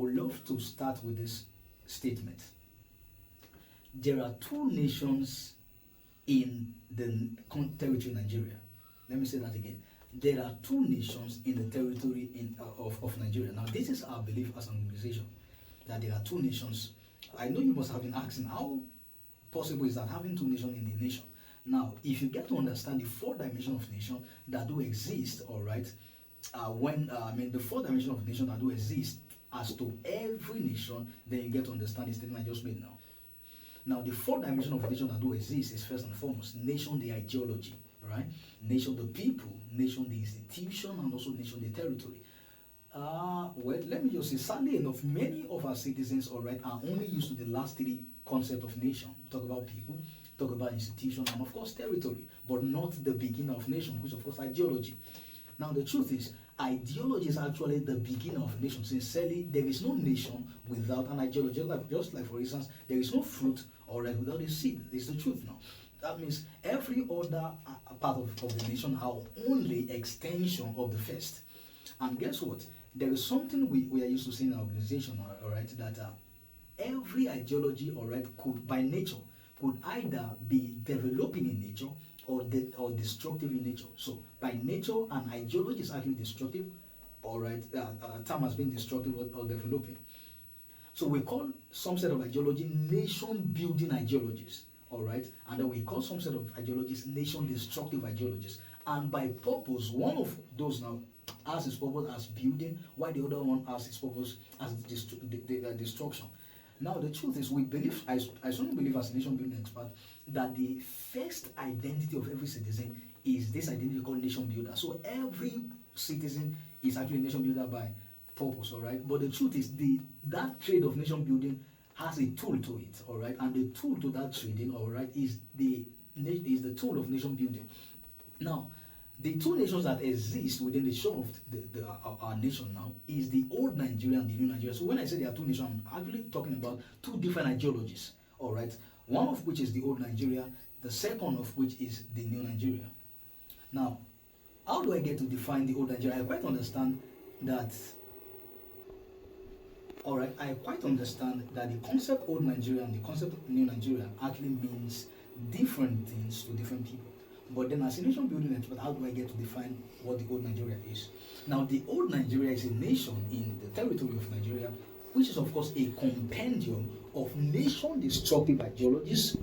would love to start with this statement. There are two nations in the territory of Nigeria. Let me say that again. There are two nations in the territory of Nigeria. Now, this is our belief as an organization, that there are two nations. I know you must have been asking, how possible is that having two nations in a nation? Now, if you get to understand the four dimensions of nation that do exist, all right, the four dimensions of nation that do exist as to every nation, then you get to understand the statement I just made now. Now, the four dimensions of nation that do exist is first and foremost nation, the ideology, right? Nation, the people, nation, the institution, and also nation, the territory. Well, let me just say, sadly enough, many of our citizens, all right, are only used to the last three concepts of nation. We talk about people, talk about institution, and of course territory, but not the beginning of nation, which of course ideology. Now, the truth is, ideology is actually the beginning of a nation. Sincerely, there is no nation without an ideology. Just like for instance, there is no fruit, all right, without a seed. It's the truth now. That means every other part of the nation are only extension of the first. And guess what? There is something we are used to seeing in our organization, all right, that every ideology, all right, could by nature could either be developing in nature or destructive in nature. So by nature, an ideology is actually destructive, all right. A term has been destructive or developing. So we call some set of ideology nation-building ideologies, all right, and then we call some set of ideologies nation-destructive ideologies. And by purpose, one of those now has its purpose as building, while the other one has its purpose as destruction. Now, the truth is, we believe, I strongly believe as a nation building expert, that the first identity of every citizen is this identity called nation builder. So every citizen is actually a nation builder by purpose, all right? But the truth is, that trade of nation building has a tool to it, all right? And the tool to that trading, all right, is the tool of nation building. Now, the two nations that exist within the shore of our nation now is the old Nigeria and the new Nigeria. So when I say there are two nations, I'm actually talking about two different ideologies, all right? One of which is the old Nigeria, the second of which is the new Nigeria. Now, how do I get to define the old Nigeria? I quite understand that, all right, I quite understand that the concept old Nigeria and the concept new Nigeria actually means different things to different people. But then as a nation building expert, how do I get to define what the old Nigeria is? Now, the old Nigeria is a nation in the territory of Nigeria, which is of course a compendium of nation-destructive ideologies,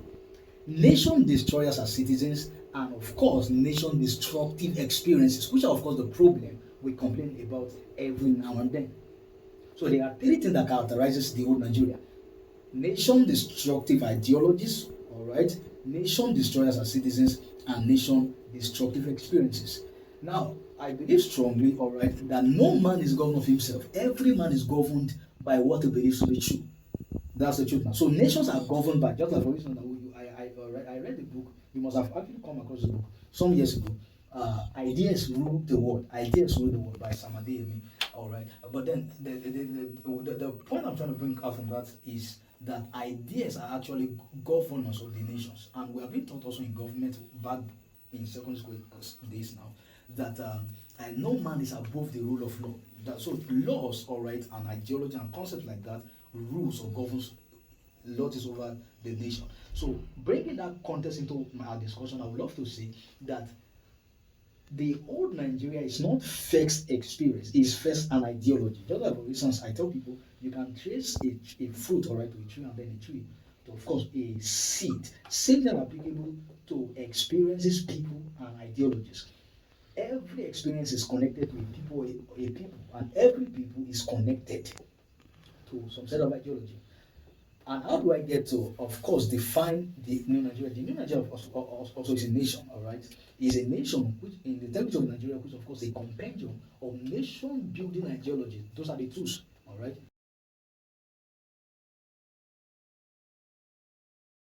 nation destroyers as citizens, and of course nation-destructive experiences, which are of course the problem we complain about every now and then. So there are three things that characterizes the old Nigeria: nation-destructive ideologies, all right, nation destroyers as citizens, and nation-destructive experiences. Now, I believe strongly, all right, that no man is governed of himself. Every man is governed by what he believes to be true. That's the truth now. So nations are governed by, just like for instance, I read the book. You must have actually come across the book some years ago. Ideas Rule the World. Ideas Rule the World by Sam Adeyemi. All right. But then the point I'm trying to bring out from that is that ideas are actually governors of the nations, and we have been taught also in government back in secondary school days now that no man is above the rule of law. So laws, all right, and ideology and concepts like that rules or governs lords over the nation. So bringing that context into our discussion, I would love to say that the old Nigeria is not first experience, it's first an ideology. Just like for instance, I tell people you can trace a fruit, all right, to a tree, and then a tree to, of course, a seed. Same thing applicable to experiences, people, and ideologies. Every experience is connected to a people, and every people is connected to some set of ideology. And how do I get to, of course, define the new Nigeria? The new Nigeria also is a nation, all right? Is a nation which, in the territory of Nigeria, which of course is a compendium of nation-building ideology. Those are the tools, all right?